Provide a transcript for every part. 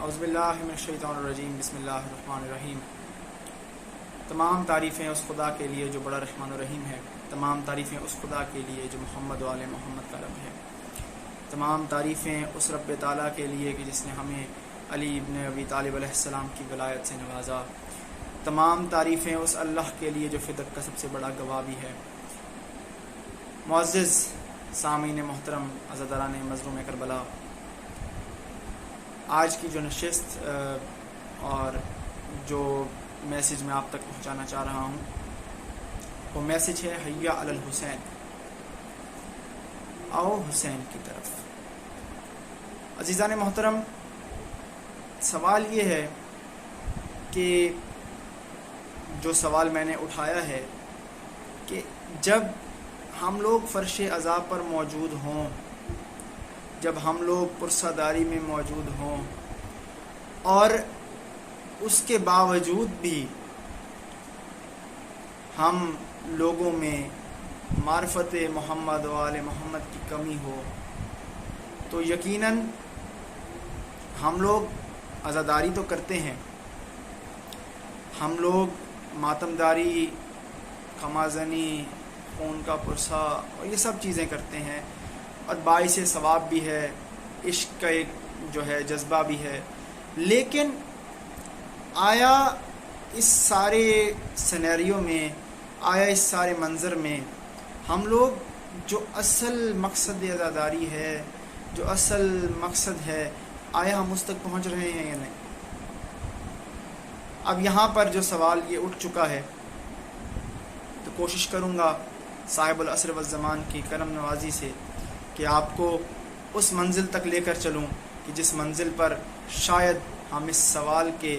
اعوذ باللہ من الشیطان الرجیم بسم اللہ الرحمن الرحیم۔ تمام تعریفیں اس خدا کے لیے جو بڑا رحمان و رحیم ہے، تمام تعریفیں اس خدا کے لیے جو محمد و آل محمد کا رب ہے، تمام تعریفیں اس رب تعالیٰ کے لیے کہ جس نے ہمیں علی ابن ابی طالب علیہ السلام کی ولایت سے نوازا، تمام تعریفیں اس اللہ کے لیے جو فدق کا سب سے بڑا گواہ بھی ہے۔ معزز سامعین محترم، عزاداران مظلوم کربلا، آج کی جو نشست اور جو میسج میں آپ تک پہنچانا چاہ رہا ہوں وہ میسج ہے حیا علی الحسین، آؤ حسین کی طرف۔ عزیزان محترم، سوال یہ ہے کہ جو سوال میں نے اٹھایا ہے کہ جب ہم لوگ فرش عزا پر موجود ہوں، جب ہم لوگ پرساداری میں موجود ہوں اور اس کے باوجود بھی ہم لوگوں میں معرفت محمد و آل محمد کی کمی ہو، تو یقیناً ہم لوگ عزاداری تو کرتے ہیں، ہم لوگ ماتمداری، خمازنی، خون کا پرسا اور یہ سب چیزیں کرتے ہیں اور باعث ثواب بھی ہے، عشق کا ایک جو ہے جذبہ بھی ہے۔ لیکن آیا اس سارے سینیریو میں، آیا اس سارے منظر میں ہم لوگ جو اصل مقصد عزاداری ہے، جو اصل مقصد ہے، آیا ہم اس تک پہنچ رہے ہیں یا نہیں؟ اب یہاں پر جو سوال یہ اٹھ چکا ہے تو کوشش کروں گا صاحب العصر والزمان کی کرم نوازی سے کہ آپ کو اس منزل تک لے کر چلوں کہ جس منزل پر شاید ہم اس سوال کے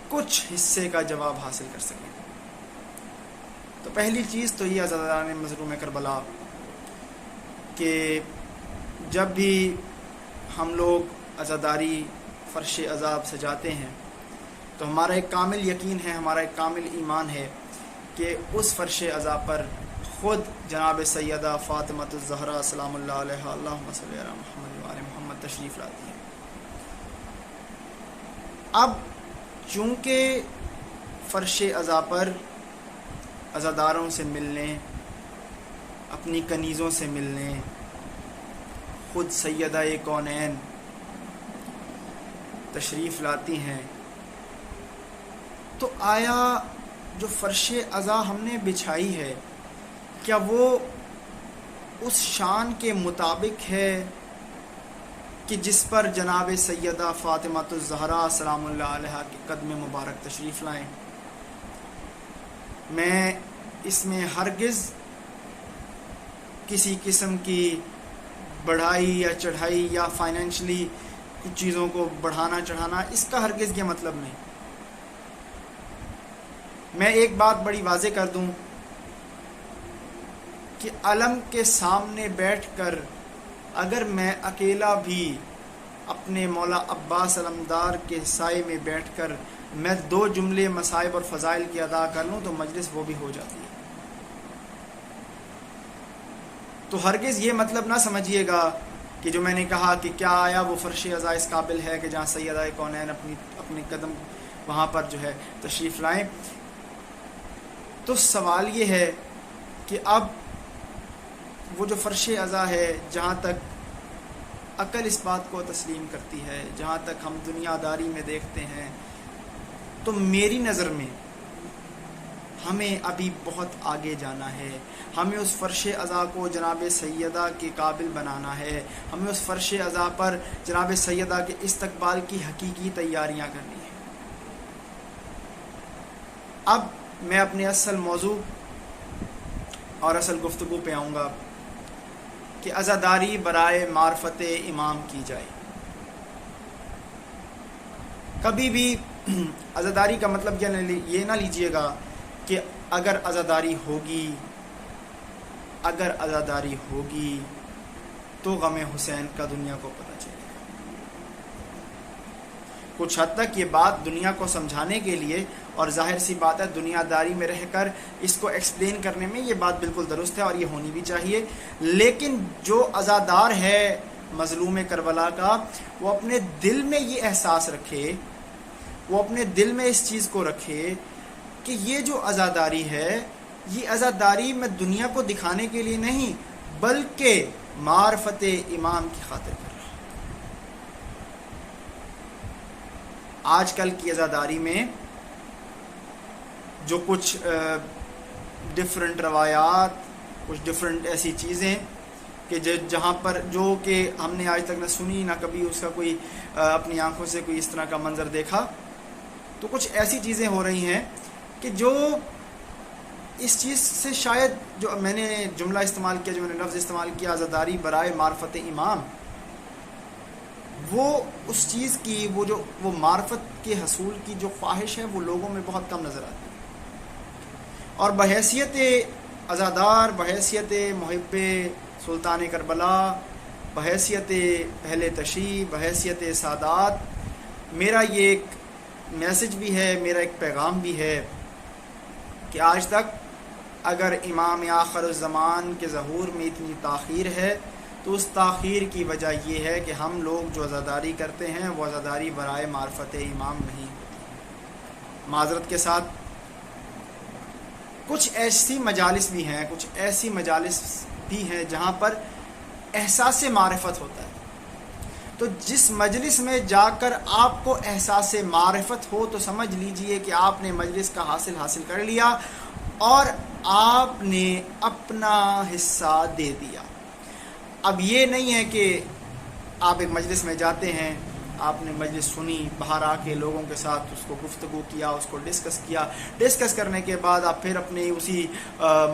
کچھ حصے کا جواب حاصل کر سکیں۔ تو پہلی چیز تو یہ عزاداران مظلوم کربلا کہ جب بھی ہم لوگ عزاداری فرش عذاب سجاتے ہیں تو ہمارا ایک کامل یقین ہے، ہمارا ایک کامل ایمان ہے کہ اس فرش عذاب پر خود جناب سیدہ فاطمہ الزہرا سلام اللہ علیہا اللہم صلی علی محمد و آل محمد تشریف لاتی ہیں۔ اب چونکہ فرش عزا پر عزاداروں سے ملنے، اپنی کنیزوں سے ملنے، خود سیدہ کونین تشریف لاتی ہیں، تو آیا جو فرش عزا ہم نے بچھائی ہے کیا وہ اس شان کے مطابق ہے کہ جس پر جناب سیدہ فاطمہ الزہرا سلام اللہ علیہا کے قدم مبارک تشریف لائیں؟ میں اس میں ہرگز کسی قسم کی بڑھائی یا چڑھائی یا فائنینشلی کچھ چیزوں کو بڑھانا چڑھانا، اس کا ہرگز یہ مطلب نہیں۔ میں ایک بات بڑی واضح کر دوں کہ علم کے سامنے بیٹھ کر اگر میں اکیلا بھی اپنے مولا عباس علمدار کے سائے میں بیٹھ کر میں 2 جملے مصائب اور فضائل کی ادا کر لوں تو مجلس وہ بھی ہو جاتی ہے۔ تو ہرگز یہ مطلب نہ سمجھیے گا کہ جو میں نے کہا کہ کیا آیا وہ فرش عزا اس قابل ہے کہ جہاں سیدہ کونین اپنے قدم وہاں پر جو ہے تشریف لائیں۔ تو سوال یہ ہے کہ اب وہ جو فرش عزا ہے، جہاں تک عقل اس بات کو تسلیم کرتی ہے، جہاں تک ہم دنیا داری میں دیکھتے ہیں، تو میری نظر میں ہمیں ابھی بہت آگے جانا ہے۔ ہمیں اس فرش عزا کو جناب سیدہ کے قابل بنانا ہے، ہمیں اس فرش عزا پر جناب سیدہ کے استقبال کی حقیقی تیاریاں کرنی ہیں۔ اب میں اپنے اصل موضوع اور اصل گفتگو پہ آؤں گا کہ عزاداری برائے معرفت امام کی جائے۔ کبھی بھی عزاداری کا مطلب یہ نہ لیجئے گا کہ اگر عزاداری ہوگی تو غم حسین کا دنیا کو پتہ چلے گا۔ کچھ حد تک یہ بات دنیا کو سمجھانے کے لیے، اور ظاہر سی بات ہے دنیا داری میں رہ کر اس کو ایکسپلین کرنے میں یہ بات بالکل درست ہے اور یہ ہونی بھی چاہیے، لیکن جو عزادار ہے مظلوم کربلا کا وہ اپنے دل میں یہ احساس رکھے، وہ اپنے دل میں اس چیز کو رکھے کہ یہ جو عزاداری ہے، یہ عزاداری میں دنیا کو دکھانے کے لیے نہیں بلکہ معرفت امام کی خاطر کر رہا ہوں۔ آج کل کی عزاداری میں جو کچھ ڈفرنٹ روایات، کچھ ڈفرنٹ ایسی چیزیں کہ جہاں پر جو کہ ہم نے آج تک نہ سنی نہ کبھی اس کا کوئی اپنی آنکھوں سے کوئی اس طرح کا منظر دیکھا، تو کچھ ایسی چیزیں ہو رہی ہیں کہ جو اس چیز سے شاید جو میں نے جملہ استعمال کیا، جو میں نے لفظ استعمال کیا عزاداری برائے معرفت امام، وہ اس چیز کی وہ معرفت کے حصول کی جو خواہش ہے وہ لوگوں میں بہت کم نظر آتی ہے۔ اور بحیثیت عزادار، بحیثیت محب سلطان کربلا، بحیثیت اہل تشیع، بحیثیت سادات، میرا یہ ایک میسج بھی ہے، میرا ایک پیغام بھی ہے کہ آج تک اگر امام آخر الزمان کے ظہور میں اتنی تاخیر ہے تو اس تاخیر کی وجہ یہ ہے کہ ہم لوگ جو عزاداری کرتے ہیں وہ عزاداری برائے معرفت امام نہیں ہوتی۔ معذرت کے ساتھ کچھ ایسی مجالس بھی ہیں، کچھ ایسی مجالس بھی ہیں جہاں پر احساس معرفت ہوتا ہے، تو جس مجلس میں جا کر آپ کو احساس معرفت ہو تو سمجھ لیجئے کہ آپ نے مجلس کا حاصل کر لیا اور آپ نے اپنا حصہ دے دیا۔ اب یہ نہیں ہے کہ آپ ایک مجلس میں جاتے ہیں، آپ نے مجلس سنی، باہر آ کے لوگوں کے ساتھ اس کو گفتگو کیا، اس کو ڈسکس کرنے کے بعد آپ پھر اپنے اسی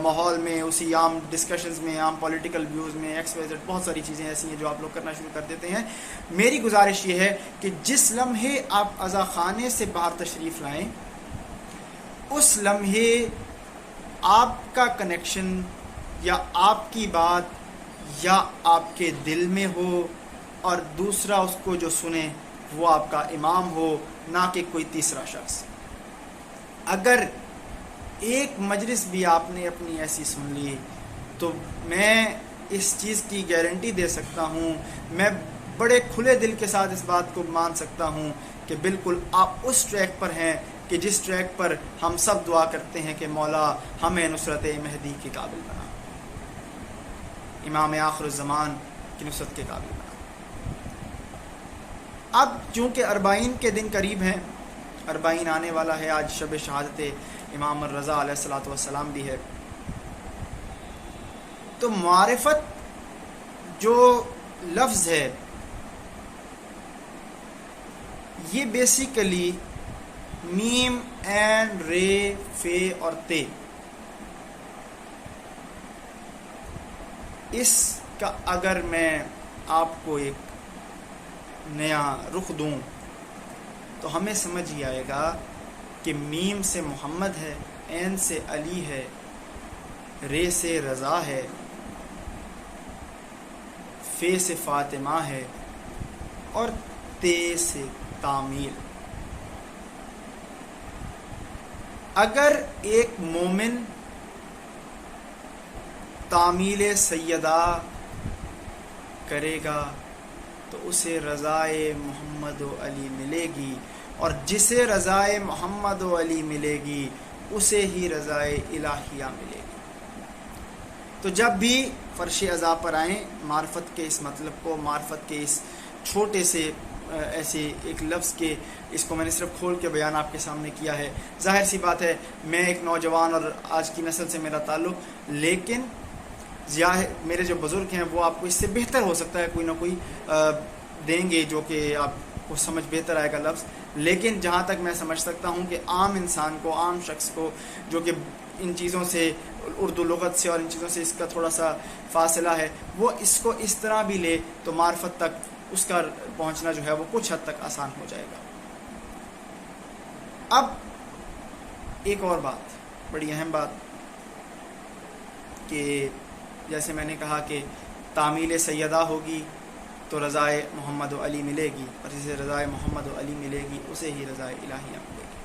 ماحول میں، اسی عام ڈسکشنز میں، عام پولیٹیکل ویوز میں، بہت ساری چیزیں ایسی ہیں جو آپ لوگ کرنا شروع کر دیتے ہیں۔ میری گزارش یہ ہے کہ جس لمحے آپ عزا خانے سے باہر تشریف لائیں، اس لمحے آپ کا کنیکشن یا آپ کی بات یا آپ کے دل میں ہو اور دوسرا اس کو جو سنے وہ آپ کا امام ہو، نہ کہ کوئی تیسرا شخص۔ اگر ایک مجلس بھی آپ نے اپنی ایسی سن لی تو میں اس چیز کی گارنٹی دے سکتا ہوں، میں بڑے کھلے دل کے ساتھ اس بات کو مان سکتا ہوں کہ بالکل آپ اس ٹریک پر ہیں کہ جس ٹریک پر ہم سب دعا کرتے ہیں کہ مولا ہمیں نصرت مہدی کے قابل بنا، امام آخر الزمان کی نصرت کے قابل بنا۔ اب چونکہ اربعین کے دن قریب ہیں، اربعین آنے والا ہے، آج شب شہادت امام الرضا علیہ الصلوۃ والسلام بھی ہے، تو معرفت جو لفظ ہے یہ بیسیکلی میم این رے فے اور تے، اس کا اگر میں آپ کو ایک نیا رخ دوں تو ہمیں سمجھ ہی آئے گا کہ میم سے محمد ہے، این سے علی ہے، رے سے رضا ہے، فے سے فاطمہ ہے اور تے سے تعمیل۔ اگر ایک مومن تعمیل سیدہ کرے گا تو اسے رضائے محمد و علی ملے گی، اور جسے رضائے محمد و علی ملے گی اسے ہی رضائے الہیہ ملے گی۔ تو جب بھی فرش عزا پر آئیں، معرفت کے اس مطلب کو، معرفت کے اس چھوٹے سے ایسے ایک لفظ کے، اس کو میں نے صرف کھول کے بیان آپ کے سامنے کیا ہے۔ ظاہر سی بات ہے میں ایک نوجوان اور آج کی نسل سے میرا تعلق، لیکن میرے جو بزرگ ہیں وہ آپ کو اس سے بہتر ہو سکتا ہے کوئی نہ کوئی دیں گے جو کہ آپ کو سمجھ بہتر آئے گا لفظ، لیکن جہاں تک میں سمجھ سکتا ہوں کہ عام انسان کو، عام شخص کو جو کہ ان چیزوں سے، اردو لغت سے اور ان چیزوں سے اس کا تھوڑا سا فاصلہ ہے، وہ اس کو اس طرح بھی لے تو معرفت تک اس کا پہنچنا جو ہے وہ کچھ حد تک آسان ہو جائے گا۔ اب ایک اور بات، بڑی اہم بات، کہ جیسے میں نے کہا کہ تعمیل سیدہ ہوگی تو رضائے محمد و علی ملے گی، اور جسے رضائے محمد و علی ملے گی اسے ہی رضائے الہیہ ملے گی۔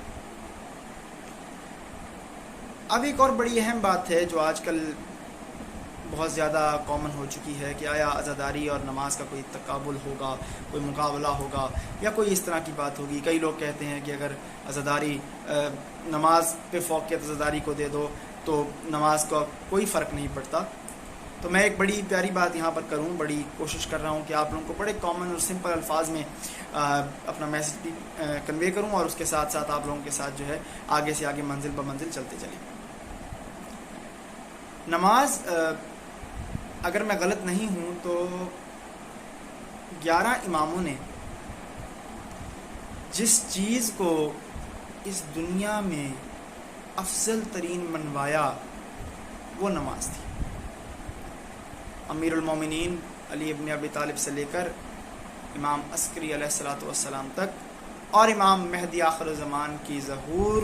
اب ایک اور بڑی اہم بات ہے جو آج کل بہت زیادہ کامن ہو چکی ہے کہ آیا عزاداری اور نماز کا کوئی تقابل ہوگا، کوئی مقابلہ ہوگا یا کوئی اس طرح کی بات ہوگی. کئی لوگ کہتے ہیں کہ اگر عزاداری نماز پہ فوقیت عزاداری کو دے دو تو نماز کا کوئی فرق نہیں پڑتا. تو میں ایک بڑی پیاری بات یہاں پر کروں، بڑی کوشش کر رہا ہوں کہ آپ لوگوں کو بڑے کامن اور سمپل الفاظ میں اپنا میسج بھی کنوے کروں، اور اس کے ساتھ ساتھ آپ لوگوں کے ساتھ جو ہے آگے سے آگے منزل بہ منزل چلتے چلیں. نماز اگر میں غلط نہیں ہوں تو 11 اماموں نے جس چیز کو اس دنیا میں افضل ترین منوایا وہ نماز تھی. امیر المومنین علی ابن ابی طالب سے لے کر امام عسکری علیہ الصلوۃ والسلام تک، اور امام مہدی آخر الزمان کی ظہور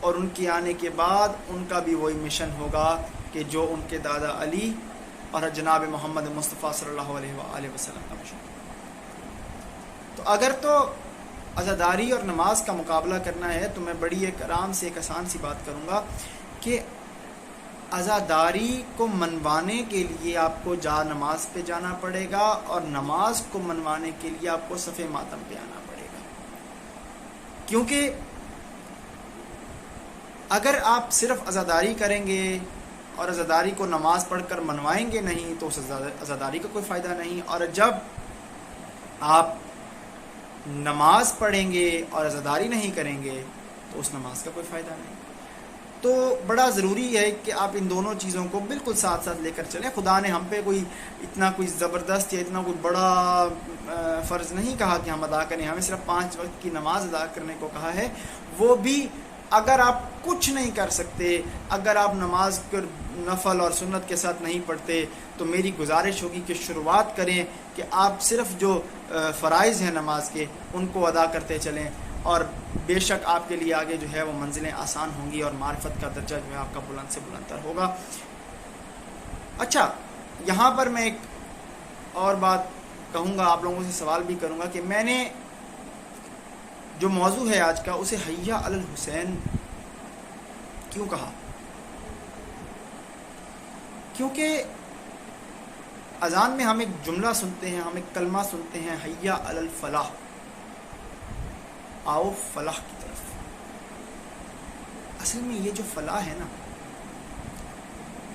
اور ان کے آنے کے بعد ان کا بھی وہی مشن ہوگا کہ جو ان کے دادا علی اور جناب محمد مصطفیٰ صلی اللہ علیہ وآلہ وسلم کا مشن. تو اگر تو عزاداری اور نماز کا مقابلہ کرنا ہے تو میں بڑی ایک آرام سے ایک آسان سی بات کروں گا کہ عزاداری کو منوانے کے لیے آپ کو نماز پہ جانا پڑے گا، اور نماز کو منوانے کے لیے آپ کو صف ماتم پہ آنا پڑے گا. کیونکہ اگر آپ صرف عزاداری کریں گے اور عزاداری کو نماز پڑھ کر منوائیں گے نہیں تو اس عزاداری کا کوئی فائدہ نہیں، اور جب آپ نماز پڑھیں گے اور عزاداری نہیں کریں گے تو اس نماز کا کوئی فائدہ نہیں. تو بڑا ضروری ہے کہ آپ ان دونوں چیزوں کو بالکل ساتھ ساتھ لے کر چلیں. خدا نے ہم پہ کوئی زبردست یا اتنا کوئی بڑا فرض نہیں کہا کہ ہم ادا کریں. ہمیں صرف 5 وقت کی نماز ادا کرنے کو کہا ہے. وہ بھی اگر آپ کچھ نہیں کر سکتے، اگر آپ نماز کو نفل اور سنت کے ساتھ نہیں پڑھتے، تو میری گزارش ہوگی کہ شروعات کریں کہ آپ صرف جو فرائض ہیں نماز کے ان کو ادا کرتے چلیں، اور بے شک آپ کے لیے آگے جو ہے وہ منزلیں آسان ہوں گی اور معرفت کا درجہ جو ہے آپ کا بلند سے بلند تر ہوگا. اچھا، یہاں پر میں ایک اور بات کہوں گا، آپ لوگوں سے سوال بھی کروں گا کہ میں نے جو موضوع ہے آج کا اسے حیا علی الحسین کیوں کہا؟ کیونکہ اذان میں ہم ایک جملہ سنتے ہیں، ہم ایک کلمہ سنتے ہیں، حیا علی الفلاح، آؤ فلاح کی طرف. اصل میں یہ جو فلاح ہے نا،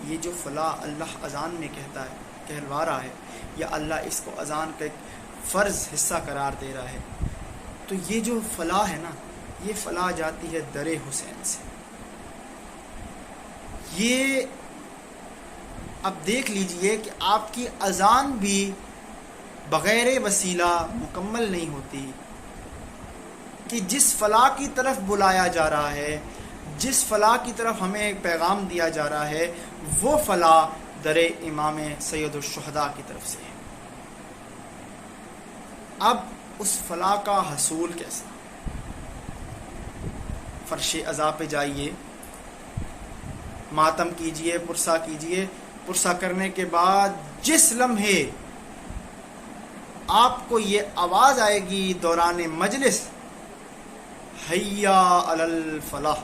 یہ جو فلاح اللہ اذان میں کہلوا رہا ہے، یا اللہ اس کو اذان کا ایک فرض حصہ قرار دے رہا ہے، تو یہ جو فلاح ہے نا، یہ فلاح جاتی ہے در حسین سے. یہ اب دیکھ لیجئے کہ آپ کی اذان بھی بغیر وسیلہ مکمل نہیں ہوتی، کہ جس فلاح کی طرف بلایا جا رہا ہے، جس فلاح کی طرف ہمیں ایک پیغام دیا جا رہا ہے، وہ فلاح در امام سید الشہداء کی طرف سے ہے. اب اس فلاح کا حصول کیسا؟ فرش عزا پہ جائیے، ماتم کیجئے، پرسہ کیجئے. پرسہ کرنے کے بعد جس لمحے آپ کو یہ آواز آئے گی دوران مجلس، حیا علی الفلاح،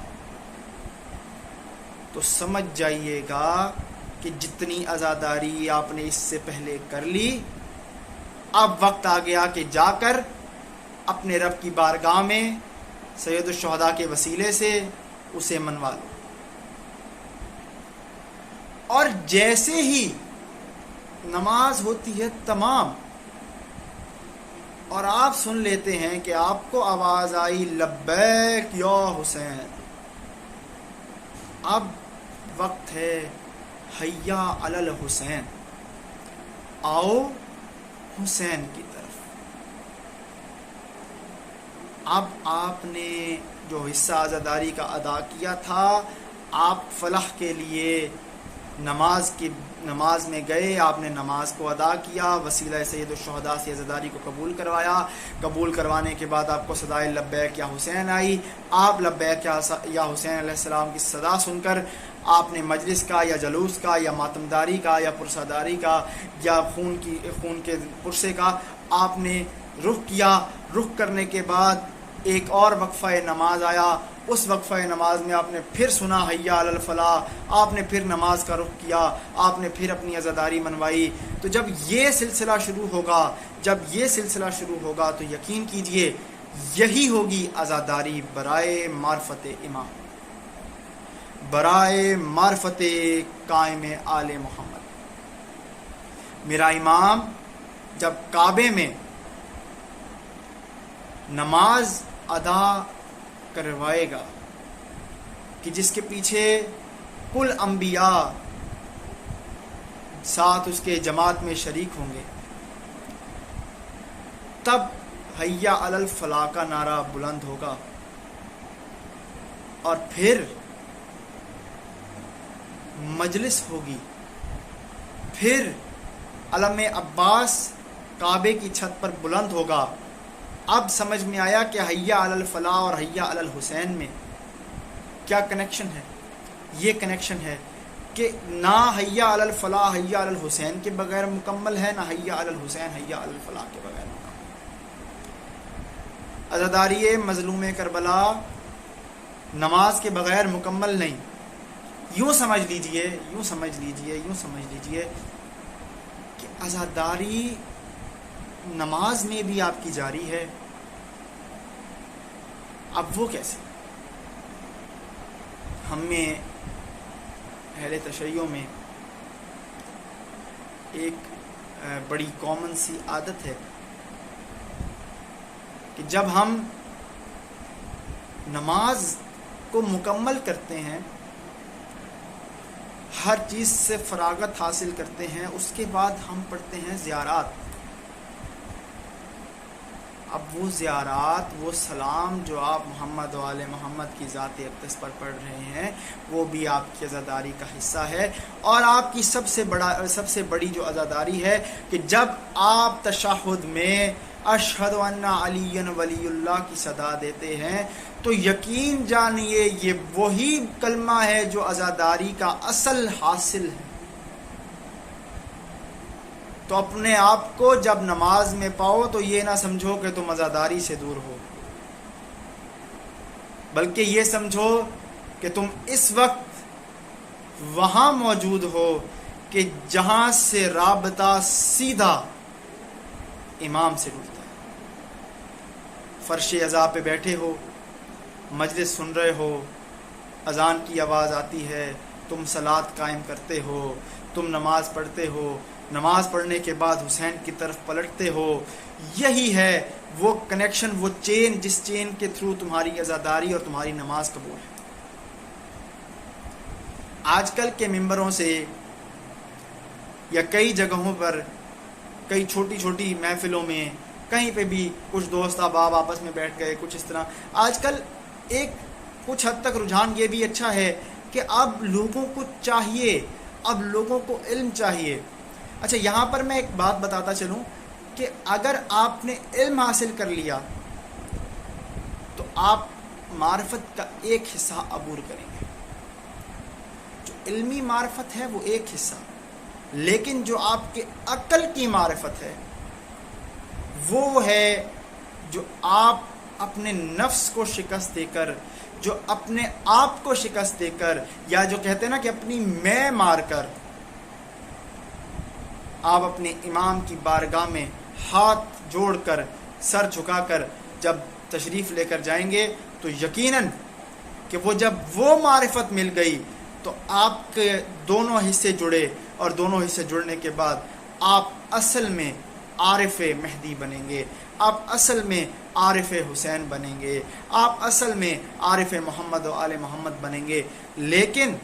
تو سمجھ جائیے گا کہ جتنی عزاداری آپ نے اس سے پہلے کر لی، اب وقت آ گیا کہ جا کر اپنے رب کی بارگاہ میں سید الشہداء کے وسیلے سے اسے منوا لو. اور جیسے ہی نماز ہوتی ہے تمام، اور آپ سن لیتے ہیں کہ آپ کو آواز آئی لبیک یا حسین، اب وقت ہے حیا علی الحسین، آؤ حسین کی طرف. اب آپ نے جو حصہ عزاداری کا ادا کیا تھا، آپ فلاح کے لیے نماز میں گئے، آپ نے نماز کو ادا کیا، وسیلہ سید الشہداء سے عزاداری کو قبول کروایا. قبول کروانے کے بعد آپ کو صدائے لبیک یا حسین آئی. آپ لبیک یا حسین علیہ السلام کی صدا سن کر آپ نے مجلس کا یا جلوس کا یا ماتمداری کا یا پرساداری کا یا خون کے پرسے کا آپ نے رخ کیا. رخ کرنے کے بعد ایک اور وقفہ نماز آیا، اس وقفہ نماز میں آپ نے پھر سنا حیا علی الفلاح، آپ نے پھر نماز کا رخ کیا، آپ نے پھر اپنی عزاداری منوائی. تو جب یہ سلسلہ شروع ہوگا تو یقین کیجئے یہی ہوگی عزاداری برائے معرفت امام، برائے معرفت قائم آل محمد. میرا امام جب کعبے میں نماز ادا کروائے گا کہ جس کے پیچھے کل انبیاء ساتھ اس کے جماعت میں شریک ہوں گے، تب حیا علی الفلاح کا نعرہ بلند ہوگا، اور پھر مجلس ہوگی، پھر علم عباس کعبے کی چھت پر بلند ہوگا. اب سمجھ میں آیا کہ حیا علی الفلاح اور حیا علی الحسین میں کیا کنیکشن ہے. یہ کنیکشن ہے کہ نہ حیا علی الفلاح حیا علی الحسین کے بغیر مکمل ہے، نہ حیا علی الحسین حیا علی الفلاح کے بغیر مکمل. عزاداری مظلوم کربلا نماز کے بغیر مکمل نہیں. یوں سمجھ لیجئے کہ عزاداری نماز میں بھی آپ کی جاری ہے. اب وہ کیسے؟ ہم میں اہل تشیع میں ایک بڑی کامن سی عادت ہے کہ جب ہم نماز کو مکمل کرتے ہیں، ہر چیز سے فراغت حاصل کرتے ہیں، اس کے بعد ہم پڑھتے ہیں زیارات. اب وہ زیارات، وہ سلام جو آپ محمد و آل محمد کی ذات اقدس پر پڑھ رہے ہیں، وہ بھی آپ کی عزاداری کا حصہ ہے. اور آپ کی سب سے بڑی جو عزاداری ہے کہ جب آپ تشہد میں اشہد ان علی ولی اللہ کی صدا دیتے ہیں تو یقین جانیے یہ وہی کلمہ ہے جو عزاداری کا اصل حاصل ہے. تو اپنے آپ کو جب نماز میں پاؤ تو یہ نہ سمجھو کہ تم عزاداری سے دور ہو، بلکہ یہ سمجھو کہ تم اس وقت وہاں موجود ہو کہ جہاں سے رابطہ سیدھا امام سے جڑتا ہے. فرش عزا پہ بیٹھے ہو، مجلس سن رہے ہو، اذان کی آواز آتی ہے، تم صلاۃ قائم کرتے ہو، تم نماز پڑھتے ہو، نماز پڑھنے کے بعد حسین کی طرف پلٹتے ہو. یہی ہے وہ کنیکشن، وہ چین جس چین کے تھرو تمہاری عزاداری اور تمہاری نماز قبول ہے. آج کل کے ممبروں سے یا کئی جگہوں پر، کئی چھوٹی چھوٹی محفلوں میں، کہیں پہ بھی کچھ دوست احباب آپس میں بیٹھ گئے، کچھ اس طرح. آج کل ایک کچھ حد تک رجحان یہ بھی اچھا ہے کہ اب لوگوں کو چاہیے، اب لوگوں کو علم چاہیے. اچھا، یہاں پر میں ایک بات بتاتا چلوں کہ اگر آپ نے علم حاصل کر لیا تو آپ معرفت کا ایک حصہ عبور کریں گے. جو علمی معرفت ہے وہ ایک حصہ، لیکن جو آپ کے عقل کی معرفت ہے وہ ہے جو آپ اپنے نفس کو شکست دے کر، جو اپنے آپ کو شکست دے کر، یا جو کہتے ہیں نا کہ اپنی میں مار کر آپ اپنے امام کی بارگاہ میں ہاتھ جوڑ کر، سر جھکا کر جب تشریف لے کر جائیں گے تو یقیناً کہ وہ جب وہ معرفت مل گئی تو آپ کے دونوں حصے جڑے، اور دونوں حصے جڑنے کے بعد آپ اصل میں عارف مہدی بنیں گے، آپ اصل میں عارف حسین بنیں گے، آپ اصل میں عارف محمد و آل محمد بنیں گے. لیکن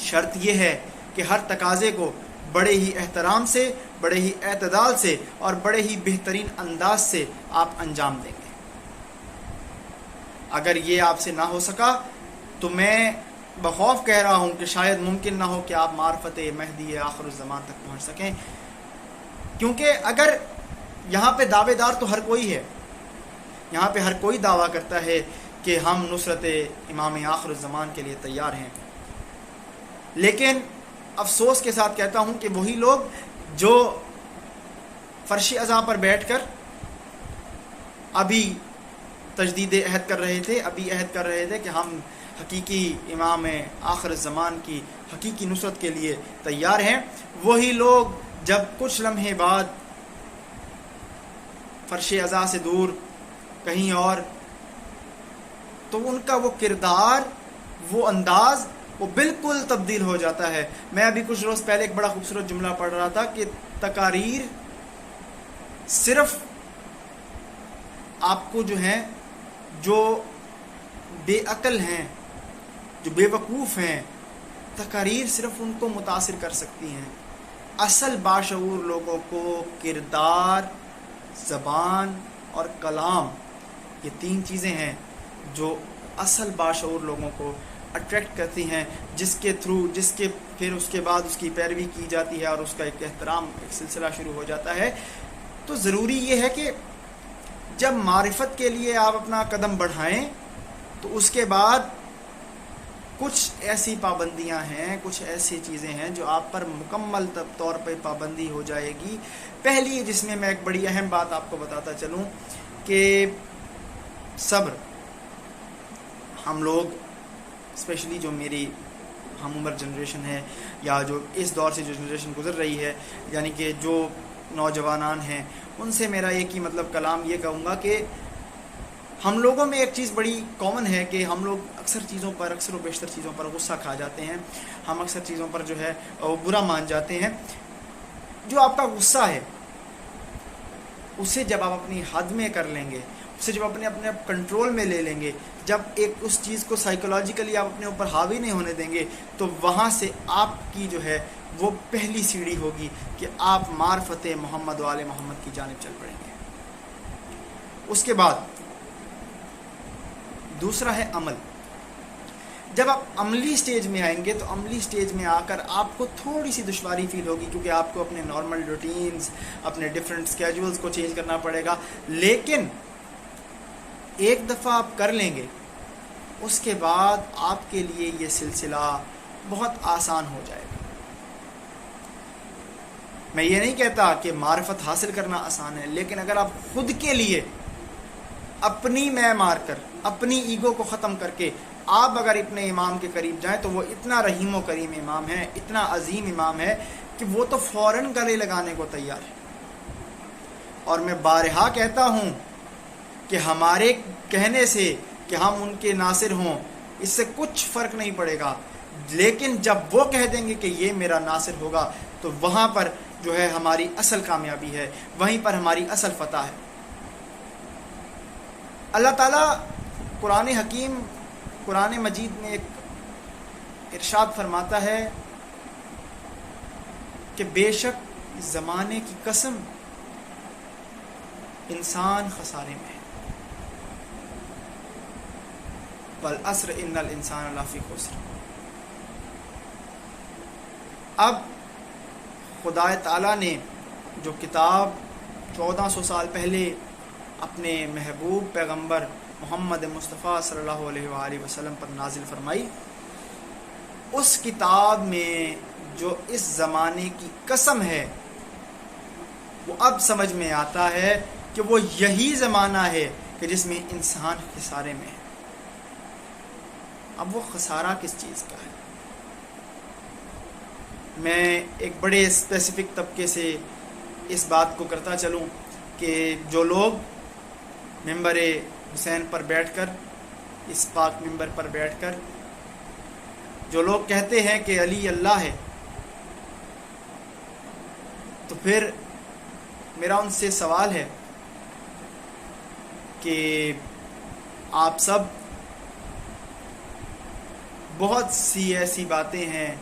شرط یہ ہے کہ ہر تقاضے کو بڑے ہی احترام سے، بڑے ہی اعتدال سے اور بڑے ہی بہترین انداز سے آپ انجام دیں گے. اگر یہ آپ سے نہ ہو سکا تو میں بخوف کہہ رہا ہوں کہ شاید ممکن نہ ہو کہ آپ معرفت مہدی آخر الزمان تک پہنچ سکیں. کیونکہ اگر یہاں پہ دعوے دار تو ہر کوئی ہے، یہاں پہ ہر کوئی دعویٰ کرتا ہے کہ ہم نصرت امام آخر الزمان کے لیے تیار ہیں، لیکن افسوس کے ساتھ کہتا ہوں کہ وہی لوگ جو فرش عزا پر بیٹھ کر ابھی تجدید عہد کر رہے تھے، ابھی عہد کر رہے تھے کہ ہم حقیقی امام آخر الزمان کی حقیقی نصرت کے لیے تیار ہیں، وہی لوگ جب کچھ لمحے بعد فرش عزا سے دور کہیں اور، تو ان کا وہ کردار، وہ انداز، وہ بالکل تبدیل ہو جاتا ہے۔ میں ابھی کچھ روز پہلے ایک بڑا خوبصورت جملہ پڑھ رہا تھا کہ تقاریر صرف آپ کو جو ہیں، جو بے عقل ہیں، جو بے وقوف ہیں، تقاریر صرف ان کو متاثر کر سکتی ہیں۔ اصل باشعور لوگوں کو کردار، زبان اور کلام، یہ تین چیزیں ہیں جو اصل باشعور لوگوں کو اٹریکٹ کرتی ہیں، جس کے تھرو، جس کے پھر اس کے بعد اس کی پیروی کی جاتی ہے اور اس کا ایک احترام، ایک سلسلہ شروع ہو جاتا ہے۔ تو ضروری یہ ہے کہ جب معرفت کے لیے آپ اپنا قدم بڑھائیں تو اس کے بعد کچھ ایسی پابندیاں ہیں، کچھ ایسی چیزیں ہیں جو آپ پر مکمل طور پہ پابندی ہو جائے گی۔ پہلی، جس میں میں ایک بڑی اہم بات آپ کو بتاتا چلوں کہ صبر۔ ہم لوگ اسپیشلی جو میری ہم عمر جنریشن ہے، یا جو اس دور سے جو جنریشن گزر رہی ہے، یعنی کہ جو نوجوانان ہیں، ان سے میرا ایک ہی مطلب کلام یہ کہوں گا کہ ہم لوگوں میں ایک چیز بڑی کامن ہے کہ ہم لوگ اکثر چیزوں پر، اکثر و بیشتر چیزوں پر غصہ کھا جاتے ہیں، ہم اکثر چیزوں پر جو ہے برا مان جاتے ہیں۔ جو آپ کا غصہ ہے، اسے جب آپ اپنی حد میں کر لیں گے، اسے جب اپنے کنٹرول میں لے لیں گے، جب ایک اس چیز کو سائیکولوجیکلی آپ اپنے اوپر حاوی نہیں ہونے دیں گے، تو وہاں سے آپ کی جو ہے وہ پہلی سیڑھی ہوگی کہ آپ معرفت محمد و آل محمد کی جانب چل پڑیں گے۔ اس کے بعد دوسرا ہے عمل۔ جب آپ عملی سٹیج میں آئیں گے تو عملی سٹیج میں آ کر آپ کو تھوڑی سی دشواری فیل ہوگی، کیونکہ آپ کو اپنے نارمل روٹینز، اپنے ڈیفرنٹ سکیجولز کو چینج کرنا پڑے گا، لیکن ایک دفعہ آپ کر لیں گے، اس کے بعد آپ کے لیے یہ سلسلہ بہت آسان ہو جائے گا۔ میں یہ نہیں کہتا کہ معرفت حاصل کرنا آسان ہے، لیکن اگر آپ خود کے لیے اپنی میں مار کر، اپنی ایگو کو ختم کر کے آپ اگر اپنے امام کے قریب جائیں تو وہ اتنا رحیم و کریم امام ہے، اتنا عظیم امام ہے کہ وہ تو فوراً گلے لگانے کو تیار ہے۔ اور میں بارہا کہتا ہوں کہ ہمارے کہنے سے کہ ہم ان کے ناصر ہوں، اس سے کچھ فرق نہیں پڑے گا، لیکن جب وہ کہہ دیں گے کہ یہ میرا ناصر ہوگا، تو وہاں پر جو ہے ہماری اصل کامیابی ہے، وہیں پر ہماری اصل فتح ہے۔ اللہ تعالیٰ قرآن حکیم، قرآن مجید میں ایک ارشاد فرماتا ہے کہ بے شک زمانے کی قسم انسان خسارے میں ہے، والعصر ان الانسان لفی خسر۔ اب خدا تعالیٰ نے جو کتاب 1400 سال پہلے اپنے محبوب پیغمبر محمد مصطفیٰ صلی اللہ علیہ وآلہ وسلم پر نازل فرمائی، اس کتاب میں جو اس زمانے کی قسم ہے، وہ اب سمجھ میں آتا ہے کہ وہ یہی زمانہ ہے کہ جس میں انسان خسارے میں ہے۔ اب وہ خسارہ کس چیز کا ہے؟ میں ایک بڑے اسپیسیفک طبقے سے اس بات کو کرتا چلوں کہ جو لوگ ممبر حسین پر بیٹھ کر، اس پاک ممبر پر بیٹھ کر جو لوگ کہتے ہیں کہ علی اللہ ہے، تو پھر میرا ان سے سوال ہے کہ آپ سب بہت سی ایسی باتیں ہیں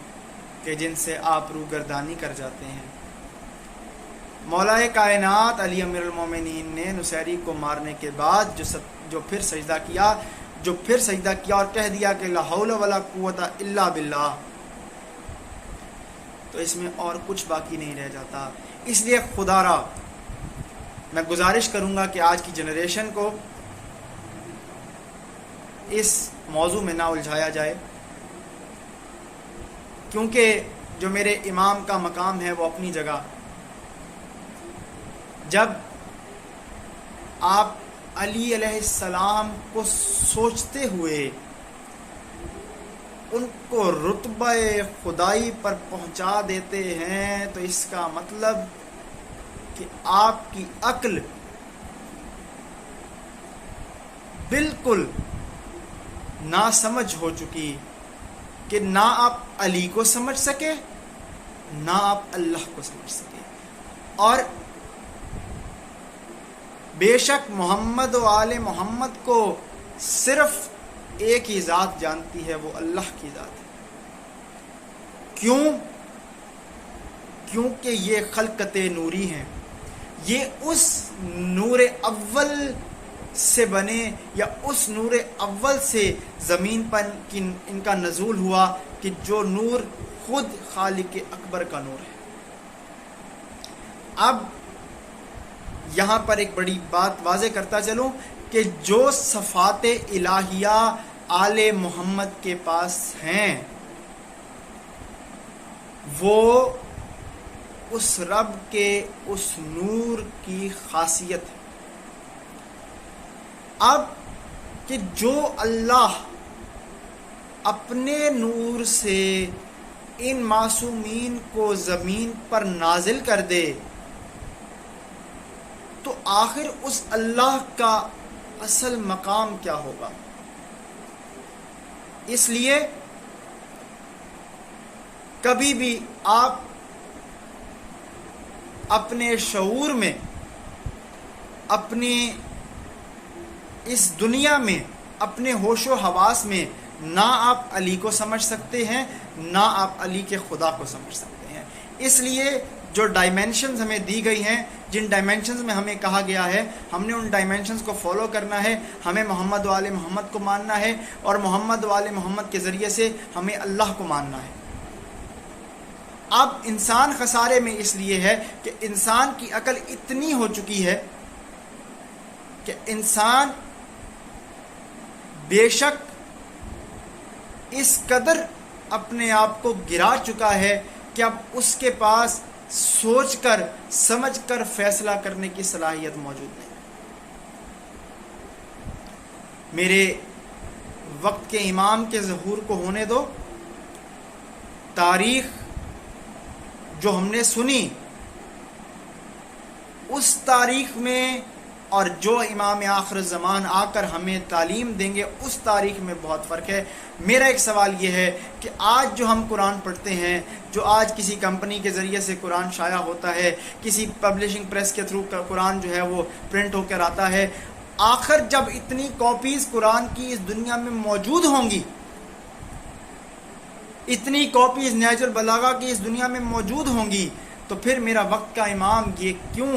کہ جن سے آپ روگردانی کر جاتے ہیں۔ مولا کائنات علی امیر المومنین نے نصیری کو مارنے کے بعد جو پھر سجدہ کیا اور کہہ دیا کہ لا حول ولا قوت الا باللہ، تو اس میں اور کچھ باقی نہیں رہ جاتا۔ اس لیے خدا را میں گزارش کروں گا کہ آج کی جنریشن کو اس موضوع میں نہ الجھایا جائے، کیونکہ جو میرے امام کا مقام ہے وہ اپنی جگہ۔ جب آپ علی علیہ السلام کو سوچتے ہوئے ان کو رتبہ خدائی پر پہنچا دیتے ہیں، تو اس کا مطلب کہ آپ کی عقل بالکل ناسمجھ ہو چکی کہ نہ آپ علی کو سمجھ سکے نہ آپ اللہ کو سمجھ سکے. اور بے شک محمد و آل محمد کو صرف ایک ہی ذات جانتی ہے، وہ اللہ کی ذات ہے. کیوں؟ کیونکہ یہ خلقت نوری ہیں، یہ اس نور اول سے بنے، یا اس نور اول سے زمین پر ان کا نزول ہوا کہ جو نور خود خالق اکبر کا نور ہے. اب یہاں پر ایک بڑی بات واضح کرتا چلوں کہ جو صفات الہیہ آل محمد کے پاس ہیں وہ اس رب کے اس نور کی خاصیت ہے. اب کہ جو اللہ اپنے نور سے ان معصومین کو زمین پر نازل کر دے تو آخر اس اللہ کا اصل مقام کیا ہوگا؟ اس لیے کبھی بھی آپ اپنے شعور میں، اپنی اس دنیا میں، اپنے ہوش و حواس میں نہ آپ علی کو سمجھ سکتے ہیں نہ آپ علی کے خدا کو سمجھ سکتے ہیں. اس لیے جو ڈائمینشنز ہمیں دی گئی ہیں، جن ڈائمینشنز میں ہمیں کہا گیا ہے، ہم نے ان ڈائمینشنز کو فالو کرنا ہے. ہمیں محمد و آل محمد کو ماننا ہے، اور محمد و آل محمد کے ذریعے سے ہمیں اللہ کو ماننا ہے. اب انسان خسارے میں اس لیے ہے کہ انسان کی عقل اتنی ہو چکی ہے کہ انسان بے شک اس قدر اپنے آپ کو گرا چکا ہے کہ اب اس کے پاس سوچ کر سمجھ کر فیصلہ کرنے کی صلاحیت موجود نہیں. میرے وقت کے امام کے ظہور کو ہونے دو. تاریخ جو ہم نے سنی اس تاریخ میں اور جو امام آخر زمان آ کر ہمیں تعلیم دیں گے اس تاریخ میں بہت فرق ہے. میرا ایک سوال یہ ہے کہ آج جو ہم قرآن پڑھتے ہیں، جو آج کسی کمپنی کے ذریعے سے قرآن شائع ہوتا ہے، کسی پبلشنگ پریس کے تھرو قرآن جو ہے وہ پرنٹ ہو کر آتا ہے، آخر جب اتنی کاپیز قرآن کی اس دنیا میں موجود ہوں گی، اتنی کاپیز نہج البلاغہ کی اس دنیا میں موجود ہوں گی، تو پھر میرا وقت کا امام یہ کیوں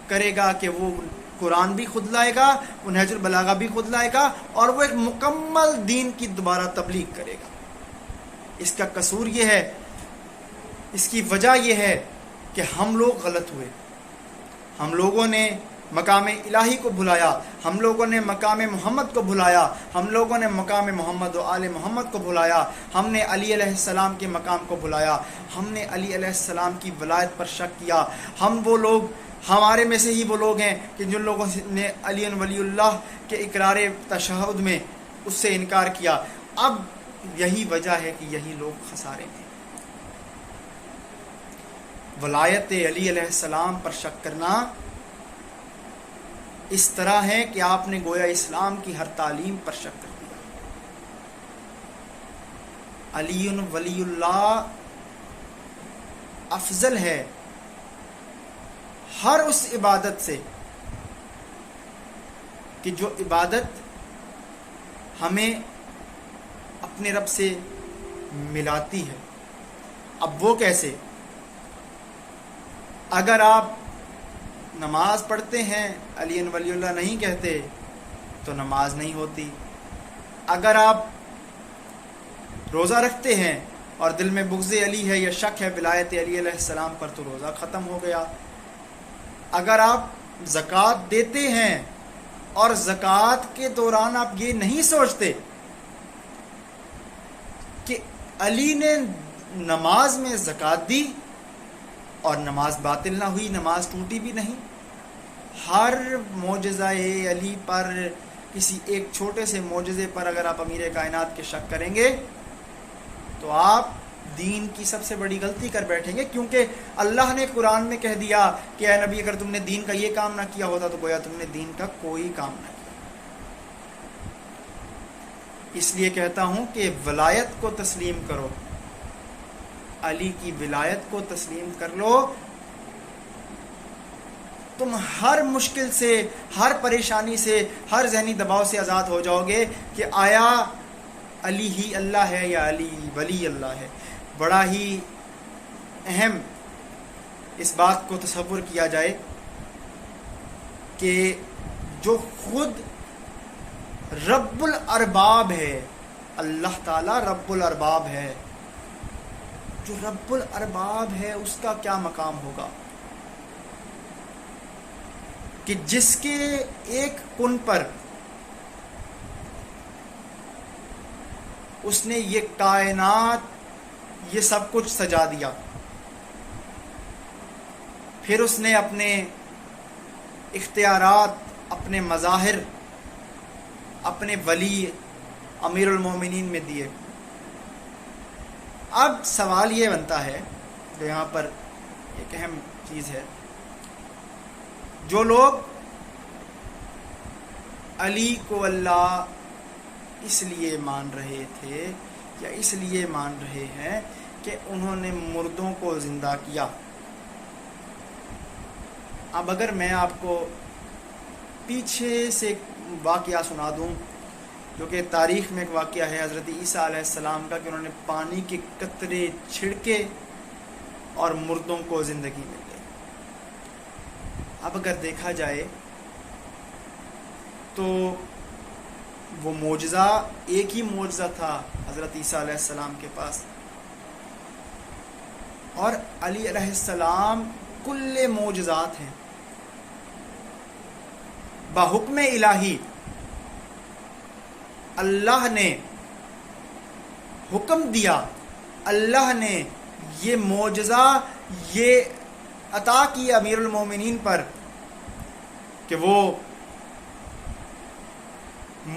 کرے گا کہ وہ قرآن بھی خود لائے گا، وہ نہج البلاغہ بھی خود لائے گا، اور وہ ایک مکمل دین کی دوبارہ تبلیغ کرے گا؟ اس کا قصور یہ ہے، اس کی وجہ یہ ہے کہ ہم لوگ غلط ہوئے. ہم لوگوں نے مقام الہی کو بھلایا، ہم لوگوں نے مقام محمد کو بھلایا، ہم لوگوں نے مقام محمد و آل محمد کو بھلایا، ہم نے علی علیہ السلام کے مقام کو بھلایا، ہم نے علی علیہ السلام کی ولایت پر شک کیا. ہم وہ لوگ، ہمارے میں سے ہی وہ لوگ ہیں کہ جن لوگوں نے علی ولی اللہ کے اقرار تشہد میں اس سے انکار کیا. اب یہی وجہ ہے کہ یہی لوگ خسارے میں. ولایت علی علیہ السلام پر شک کرنا اس طرح ہے کہ آپ نے گویا اسلام کی ہر تعلیم پر شک کر دیا. علی ولی اللہ افضل ہے ہر اس عبادت سے کہ جو عبادت ہمیں اپنے رب سے ملاتی ہے. اب وہ کیسے؟ اگر آپ نماز پڑھتے ہیں علی ولی اللہ نہیں کہتے تو نماز نہیں ہوتی. اگر آپ روزہ رکھتے ہیں اور دل میں بغض علی ہے یا شک ہے ولایت علی علیہ السلام پر تو روزہ ختم ہو گیا. اگر آپ زکوٰۃ دیتے ہیں اور زکوٰۃ کے دوران آپ یہ نہیں سوچتے کہ علی نے نماز میں زکوٰۃ دی اور نماز باطل نہ ہوئی، نماز ٹوٹی بھی نہیں، ہر معجزہ علی پر، کسی ایک چھوٹے سے معجزے پر اگر آپ امیر کائنات کے شک کریں گے تو آپ دین کی سب سے بڑی غلطی کر بیٹھیں گے، کیونکہ اللہ نے قرآن میں کہہ دیا کہ اے نبی اگر تم نے دین کا یہ کام نہ کیا ہوتا تو گویا تم نے دین کا کوئی کام نہ کیا۔ اس لیے کہتا ہوں کہ ولایت کو تسلیم کرو، علی کی ولایت کو تسلیم کر لو، تم ہر مشکل سے، ہر پریشانی سے، ہر ذہنی دباؤ سے آزاد ہو جاؤ گے کہ آیا علی ہی اللہ ہے یا علی ولی اللہ ہے۔ بڑا ہی اہم اس بات کو تصور کیا جائے کہ جو خود رب الارباب ہے، اللہ تعالیٰ رب الارباب ہے، جو رب الارباب ہے اس کا کیا مقام ہوگا کہ جس کے ایک کن پر اس نے یہ کائنات، یہ سب کچھ سجا دیا، پھر اس نے اپنے اختیارات، اپنے مظاہر اپنے ولی امیر المومنین میں دیے۔ اب سوال یہ بنتا ہے، جو یہاں پر ایک اہم چیز ہے، جو لوگ علی کو اللہ اس لیے مان رہے تھے یا اس لیے مان رہے ہیں کہ انہوں نے مردوں کو زندہ کیا۔ اب اگر میں آپ کو پیچھے سے ایک واقعہ سنا دوں، جو کہ تاریخ میں ایک واقعہ ہے حضرت عیسیٰ علیہ السلام کا، کہ انہوں نے پانی کے قطرے چھڑکے اور مردوں کو زندگی مل گئی۔ اب اگر دیکھا جائے تو وہ معجزہ ایک ہی معجزہ تھا حضرت عیسیٰ علیہ السلام کے پاس، اور علی علیہ السلام کل معجزات ہیں۔ بحکم الہی اللہ نے حکم دیا، اللہ نے یہ معجزہ یہ عطا کیا امیر المومنین پر کہ وہ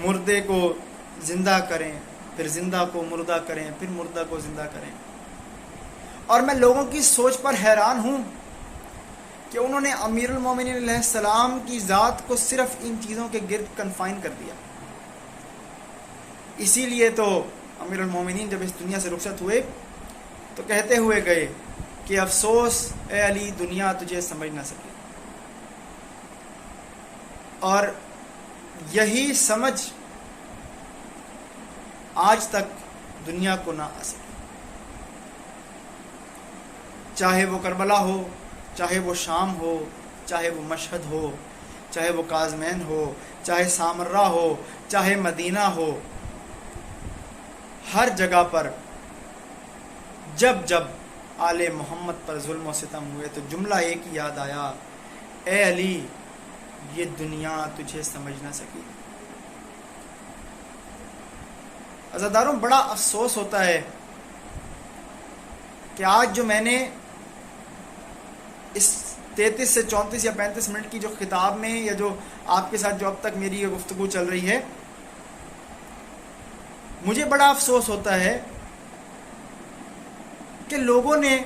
مردے کو زندہ کریں، پھر زندہ کو مردہ کریں، پھر مردہ کو زندہ کریں۔ اور میں لوگوں کی سوچ پر حیران ہوں کہ انہوں نے امیر المومنین علیہ السلام کی ذات کو صرف ان چیزوں کے گرد کنفائن کر دیا۔ اسی لیے تو امیر المومنین جب اس دنیا سے رخصت ہوئے تو کہتے ہوئے گئے کہ افسوس اے علی، دنیا تجھے سمجھ نہ سکی، اور یہی سمجھ آج تک دنیا کو نہ آ سکی۔ چاہے وہ کربلا ہو، چاہے وہ شام ہو، چاہے وہ مشہد ہو، چاہے وہ کاظمین ہو، چاہے سامرہ ہو، چاہے مدینہ ہو، ہر جگہ پر جب جب آل محمد پر ظلم و ستم ہوئے تو جملہ ایک ہی یاد آیا، اے علی یہ دنیا تجھے سمجھ نہ سکی۔ عزاداروں، بڑا افسوس ہوتا ہے کہ آج جو میں نے اس 33 سے 34 یا 35 منٹ کی جو خطاب میں، یا جو آپ کے ساتھ جو اب تک میری یہ گفتگو چل رہی ہے، مجھے بڑا افسوس ہوتا ہے کہ لوگوں نے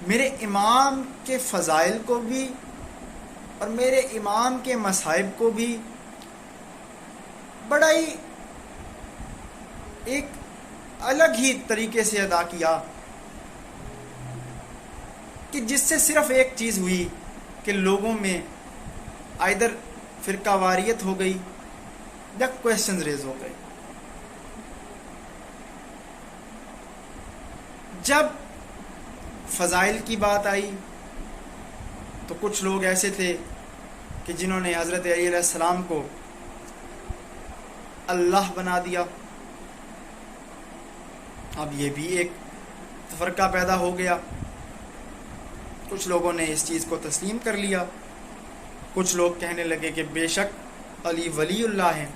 میرے امام کے فضائل کو بھی اور میرے امام کے مصائب کو بھی بڑا ہی ایک الگ ہی طریقے سے ادا کیا، کہ جس سے صرف ایک چیز ہوئی کہ لوگوں میں آئدر فرقہ واریت ہو گئی یا کویسچنز ریز ہو گئے۔ جب فضائل کی بات آئی تو کچھ لوگ ایسے تھے کہ جنہوں نے حضرت علی علیہ السلام کو اللہ بنا دیا۔ اب یہ بھی ایک فرقہ پیدا ہو گیا، کچھ لوگوں نے اس چیز کو تسلیم کر لیا، کچھ لوگ کہنے لگے کہ بے شک علی ولی اللہ ہیں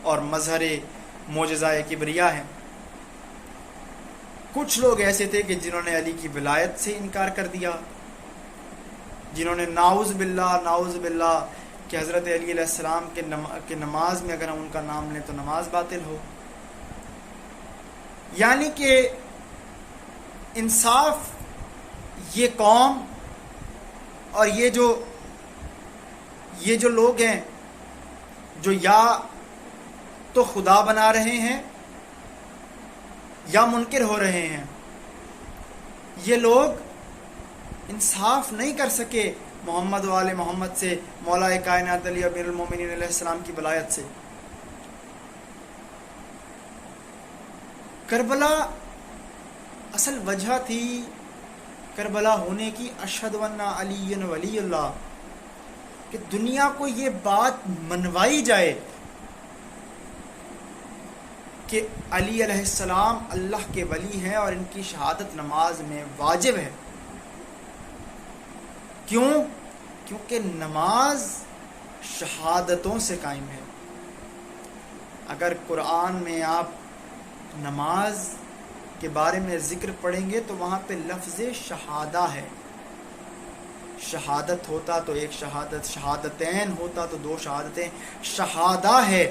اور مظہر معجزہ کبریا ہیں۔ کچھ لوگ ایسے تھے کہ جنہوں نے علی کی ولایت سے انکار کر دیا، جنہوں نے ناؤز باللہ کہ حضرت علی علیہ السلام کے نماز میں اگر ہم ان کا نام لیں تو نماز باطل ہو. یعنی کہ انصاف یہ قوم اور یہ جو لوگ ہیں جو یا تو خدا بنا رہے ہیں یا منکر ہو رہے ہیں، یہ لوگ انصاف نہیں کر سکے محمد و آل محمد سے، مولا کائنات علی امیر المومنین علیہ السلام کی ولایت سے. کربلا اصل وجہ تھی کربلا ہونے کی اشہد ان علی ولی اللہ، کہ دنیا کو یہ بات منوائی جائے کہ علی علیہ السلام اللہ کے ولی ہیں اور ان کی شہادت نماز میں واجب ہے. کیوں؟ کیونکہ نماز شہادتوں سے قائم ہے. اگر قرآن میں آپ نماز کے بارے میں ذکر پڑھیں گے تو وہاں پہ لفظ شہادہ ہے. شہادت ہوتا تو ایک شہادت، شہادتین ہوتا تو دو شہادتیں، شہادہ ہے.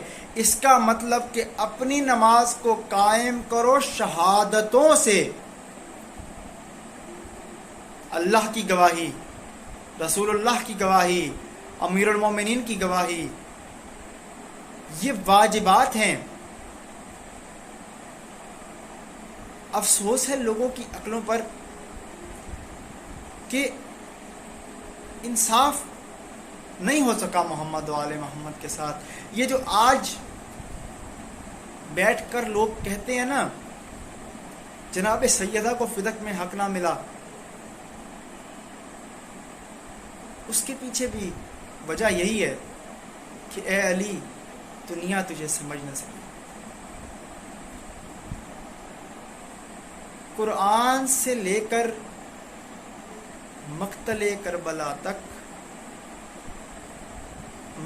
اس کا مطلب کہ اپنی نماز کو قائم کرو شہادتوں سے. اللہ کی گواہی، رسول اللہ کی گواہی، امیر المومنین کی گواہی، یہ واجبات ہیں. افسوس ہے لوگوں کی عقلوں پر کہ انصاف نہیں ہو سکا محمد و آل محمد کے ساتھ. یہ جو آج بیٹھ کر لوگ کہتے ہیں نا جناب سیدہ کو فدق میں حق نہ ملا، اس کے پیچھے بھی وجہ یہی ہے کہ اے علی دنیا تجھے سمجھ نہ سکی. قرآن سے لے کر مقتل کربلا تک،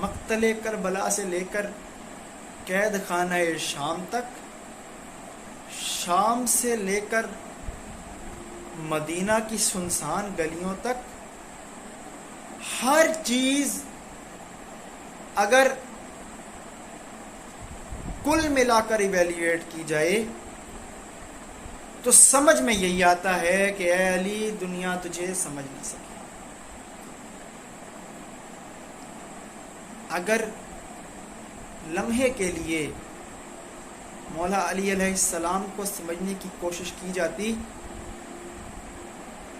مقتل کربلا سے لے کر قید خانہ شام تک، شام سے لے کر مدینہ کی سنسان گلیوں تک، ہر چیز اگر کل ملا کر ایویلیویٹ کی جائے تو سمجھ میں یہی آتا ہے کہ اے علی دنیا تجھے سمجھ نہ سکی. اگر لمحے کے لیے مولا علی علیہ السلام کو سمجھنے کی کوشش کی جاتی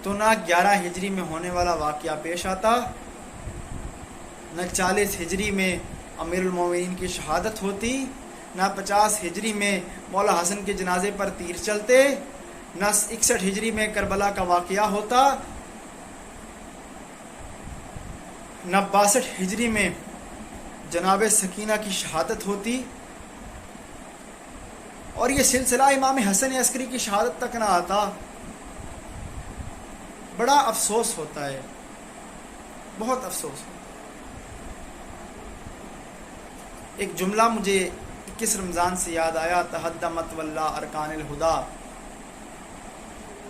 تو نہ 11 ہجری میں ہونے والا واقعہ پیش آتا، نہ 40 ہجری میں امیر المومنین کی شہادت ہوتی، نہ 50 ہجری میں مولا حسن کے جنازے پر تیر چلتے، نہ 61 ہجری میں کربلا کا واقعہ ہوتا، نہ 62 ہجری میں جناب سکینہ کی شہادت ہوتی، اور یہ سلسلہ امام حسن عسکری کی شہادت تک نہ آتا. بڑا افسوس ہوتا ہے، بہت افسوس ہوتا ہے. ایک جملہ مجھے 21 رمضان سے یاد آیا، تہدمت واللہ ارکان الہدا،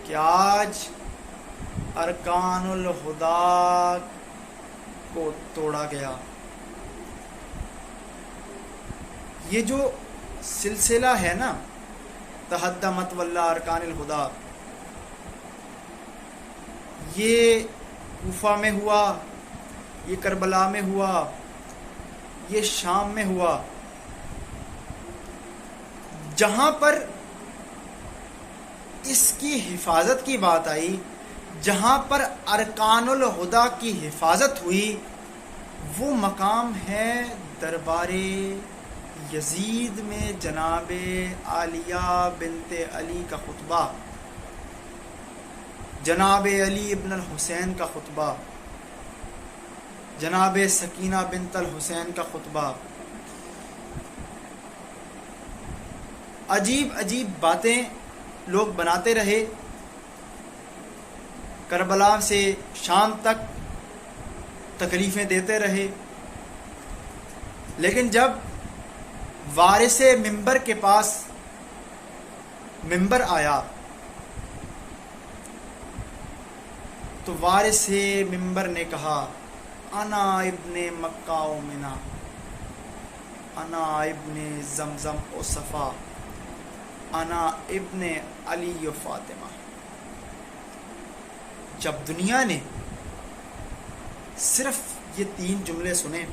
کہ آج ارکان الہدا کو توڑا گیا. یہ جو سلسلہ ہے نا تہدمت واللہ ارکان الہدا، یہ کوفہ میں ہوا، یہ کربلا میں ہوا، یہ شام میں ہوا. جہاں پر اس کی حفاظت کی بات آئی، جہاں پر ارکان الہدا کی حفاظت ہوئی، وہ مقام ہے دربار یزید میں جناب عالیہ بنت علی کا خطبہ، جناب علی ابن الحسین کا خطبہ، جناب سکینہ بنت الحسین کا خطبہ. عجیب عجیب باتیں لوگ بناتے رہے، کربلا سے شام تک تکلیفیں دیتے رہے، لیکن جب وارث ممبر کے پاس ممبر آیا تو وارث منبر نے کہا انا ابن مکہ و منا، انا ابن زمزم و صفا، انا ابن علی و فاطمہ۔ جب دنیا نے صرف یہ 3 جملے سنے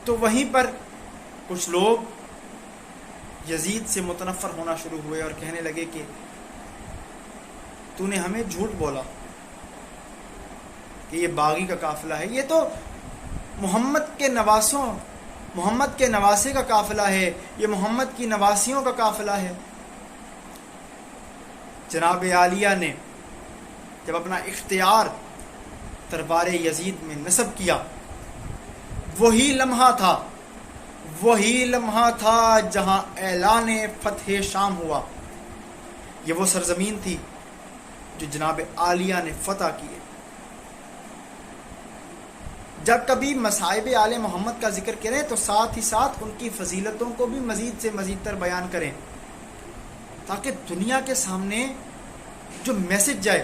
تو وہیں پر کچھ لوگ یزید سے متنفر ہونا شروع ہوئے اور کہنے لگے کہ تو نے ہمیں جھوٹ بولا کہ یہ باغی کا قافلہ ہے، یہ تو محمد کے نواسے کا قافلہ ہے، یہ محمد کی نواسیوں کا قافلہ ہے۔ جناب عالیہ نے جب اپنا اختیار دربار یزید میں نصب کیا، وہی لمحہ تھا جہاں اعلان فتح شام ہوا۔ یہ وہ سرزمین تھی جو جناب عالیہ نے فتح کی ہے۔ جب کبھی مصائب آل محمد کا ذکر کریں تو ساتھ ہی ساتھ ان کی فضیلتوں کو بھی مزید سے مزید تر بیان کریں، تاکہ دنیا کے سامنے جو میسج جائے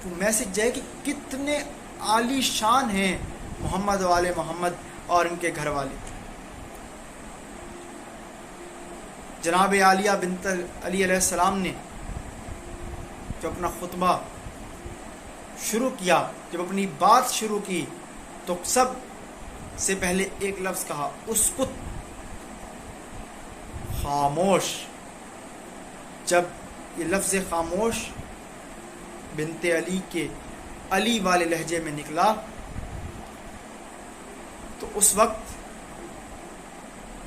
وہ میسج جائے کہ کتنے عالی شان ہیں محمد و آل محمد اور ان کے گھر والے۔ جناب عالیہ بنت علی علیہ السلام نے جب اپنا خطبہ شروع کیا، جب اپنی بات شروع کی، تو سب سے پہلے ایک لفظ کہا، اسکت، خاموش۔ جب یہ لفظ خاموش بنت علی کے علی والے لہجے میں نکلا تو اس وقت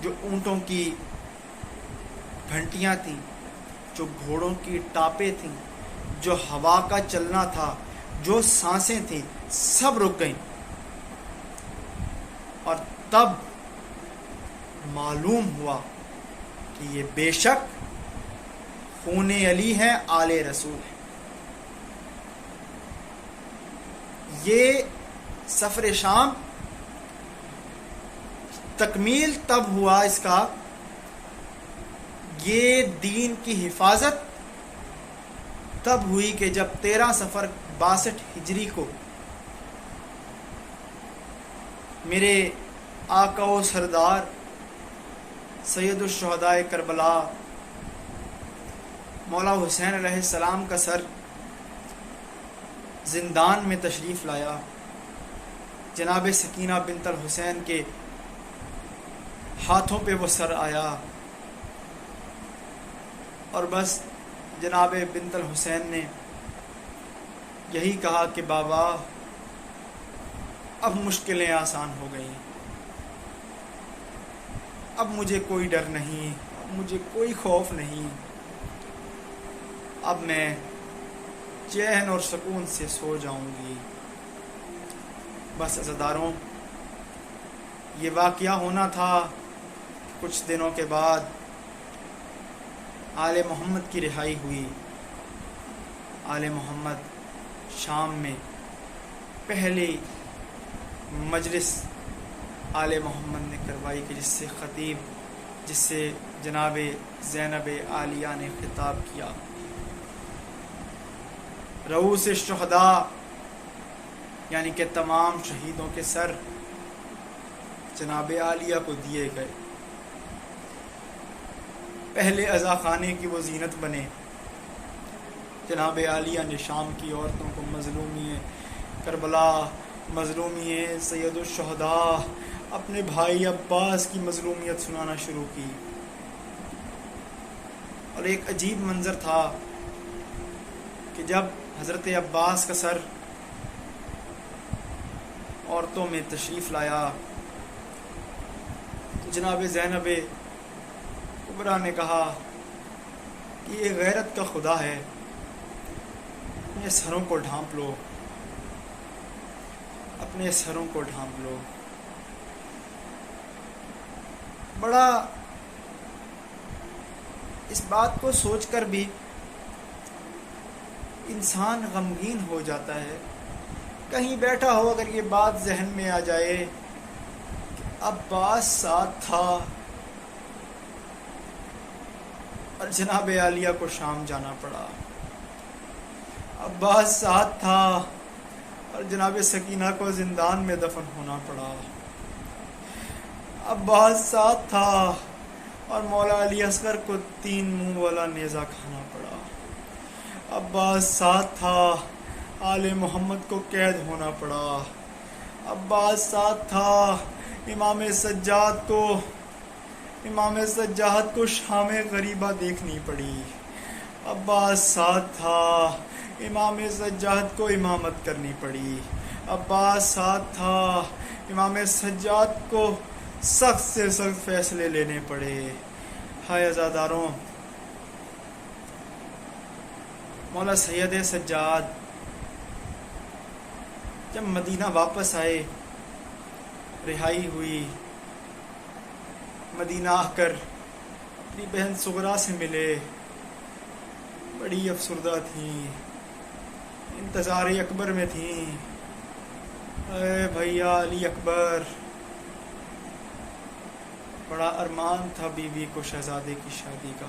جو اونٹوں کی گھنٹیاں تھیں، جو گھوڑوں کی ٹاپیں تھیں، جو ہوا کا چلنا تھا، جو سانسیں تھیں، سب رک گئیں، اور تب معلوم ہوا کہ یہ بے شک خون علی ہے، آل رسول ہے۔ یہ سفر شام تکمیل تب ہوا اس کا، یہ دین کی حفاظت تب ہوئی کہ جب 13 صفر 62 ہجری کو میرے آقا و سردار سید الشہداء کربلا مولا حسین علیہ السلام کا سر زندان میں تشریف لایا، جناب سکینہ بنت الحسین کے ہاتھوں پہ وہ سر آیا، اور بس جناب بنت الحسین نے یہی کہا کہ بابا اب مشکلیں آسان ہو گئیں، اب مجھے کوئی ڈر نہیں، اب مجھے کوئی خوف نہیں، اب میں چین اور سکون سے سو جاؤں گی۔ بس عزاداروں، یہ واقعہ ہونا تھا کچھ دنوں کے بعد آل محمد کی رہائی ہوئی۔ آل محمد شام میں پہلی مجلس آل محمد نے کروائی کہ جس سے جناب زینب عالیہ نے خطاب کیا، رؤوس الشہداء یعنی کہ تمام شہیدوں کے سر جناب عالیہ کو دیے گئے۔ پہلے عزا خانے کی وہ زینت بنے۔ جناب عالیہ نے شام کی عورتوں کو مظلومی کربلا، مظلومی سید الشہداء، اپنے بھائی عباس کی مظلومیت سنانا شروع کی، اور ایک عجیب منظر تھا کہ جب حضرت عباس کا سر عورتوں میں تشریف لایا تو جناب زینب کبریٰ نے کہا کہ یہ غیرت کا خدا ہے، اپنے سروں کو ڈھانپ لو، اپنے سروں کو ڈھانپ لو۔ بڑا اس بات کو سوچ کر بھی انسان غمگین ہو جاتا ہے، کہیں بیٹھا ہو اگر یہ بات ذہن میں آ جائے کہ عباس ساتھ تھا اور جناب عالیہ کو شام جانا پڑا، عباس ساتھ تھا اور جناب سکینہ کو زندان میں دفن ہونا پڑا. عباس ساتھ تھا اور مولا علی اصغر کو 3 منہ والا نیزہ کھانا پڑا. عباس ساتھ تھا، آل محمد کو قید ہونا پڑا. عباس ساتھ تھا، امام سجاد کو شام غریبہ دیکھنی پڑی. عباس ساتھ تھا، امام سجاد کو امامت کرنی پڑی. عباس ساتھ تھا، امام سجاد کو سخت سے سخت فیصلے لینے پڑے. ہائے عزاداروں، مولا سید سجاد جب مدینہ واپس آئے، رہائی ہوئی، مدینہ آ کر اپنی بہن صغرا سے ملے، بڑی افسردہ تھیں، انتظار اکبر میں تھیں. اے بھیا علی اکبر، بڑا ارمان تھا بیوی کو شہزادے کی شادی کا،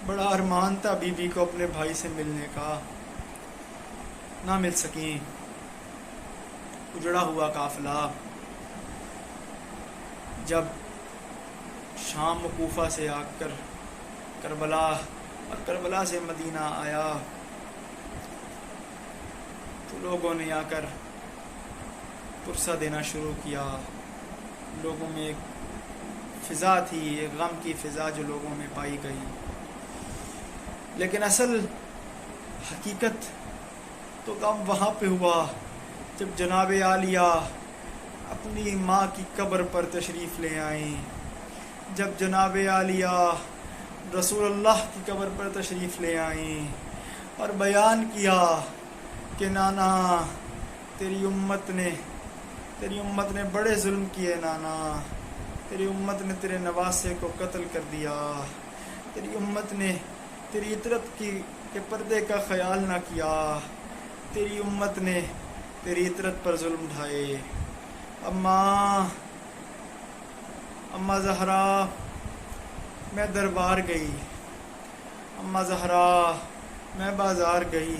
بڑا ارمان تھا بیوی کو اپنے بھائی سے ملنے کا، نہ مل سکیں. اجڑا ہوا قافلہ جب شام و کوفہ سے آ کر کربلا اور کربلا سے مدینہ آیا تو لوگوں نے آ کر پرسہ دینا شروع کیا. لوگوں میں ایک فضا تھی، ایک غم کی فضا جو لوگوں میں پائی گئی. لیکن اصل حقیقت تو غم وہاں پہ ہوا جب جناب عالیہ اپنی ماں کی قبر پر تشریف لے آئیں، جب جناب عالیہ رسول اللہ کی قبر پر تشریف لے آئیں اور بیان کیا کہ نانا تیری امت نے بڑے ظلم کیے، نانا تیری امت نے تیرے نواسے کو قتل کر دیا، تیری امت نے تیری عطرت کے پردے کا خیال نہ کیا، تیری امت نے تیری عطرت پر ظلم ڈھائے. اماں زہرا میں دربار گئی، اماں زہرا میں بازار گئی.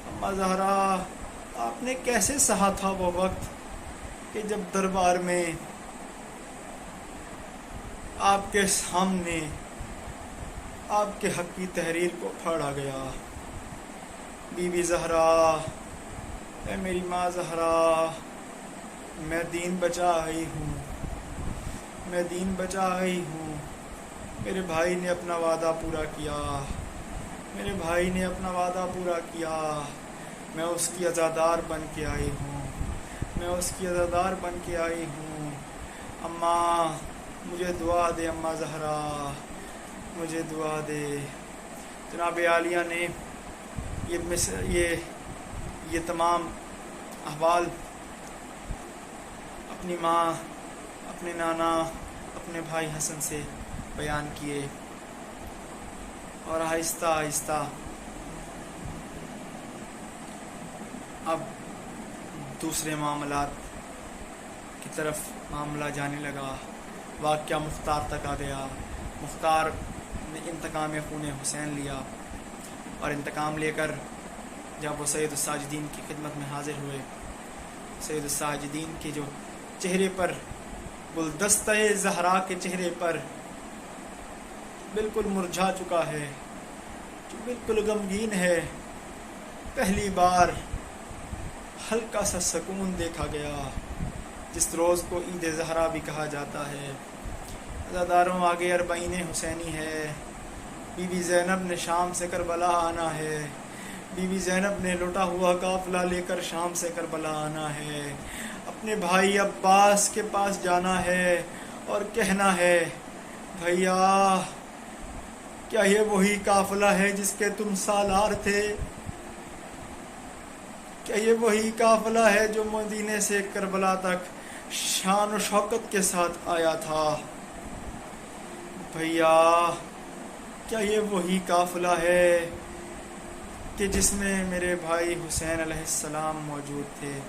اماں زہرا آپ نے کیسے سہا تھا وہ وقت کہ جب دربار میں آپ کے سامنے آپ کے حق کی تحریر کو پھاڑا گیا. بی بی زہرا، اے میری ماں زہرا، میں دین بچا آئی ہوں، میں دین بچا آئی ہوں. میرے بھائی نے اپنا وعدہ پورا کیا، میرے بھائی نے اپنا وعدہ پورا کیا. میں اس کی عزادار بن کے آئی ہوں، میں اس کی عزادار بن کے آئی ہوں. اماں مجھے دعا دے، اماں زہرا مجھے دعا دے. جناب عالیہ نے یہ تمام احوال اپنی ماں، اپنے نانا، اپنے بھائی حسن سے بیان کیے اور آہستہ آہستہ اب دوسرے معاملات کی طرف معاملہ جانے لگا. واقعہ مختار تک آ گیا. مختار نے انتقام خون حسین لیا اور انتقام لے کر جب وہ سید الساجدین کی خدمت میں حاضر ہوئے، سید الساجدین کے جو چہرے پر، گلدستہ زہرا کے چہرے پر بالکل مرجھا چکا ہے، جو بالکل غمگین ہے، پہلی بار ہلکا سا سکون دیکھا گیا، جس روز کو عید زہرا بھی کہا جاتا ہے. عزاداروں، آگے اربعین حسینی ہے. بی بی زینب نے شام سے کربلا آنا ہے، بی بی زینب نے لٹا ہوا قافلہ لے کر شام سے کربلا آنا ہے، اپنے بھائی عباس کے پاس جانا ہے اور کہنا ہے، بھیا کیا یہ وہی قافلہ ہے جس کے تم سالار تھے؟ کیا یہ وہی قافلہ ہے جو مدینے سے کربلا تک شان و شوکت کے ساتھ آیا تھا؟ بھیا کیا یہ وہی قافلہ ہے کہ جس میں میرے بھائی حسین علیہ السلام موجود تھے؟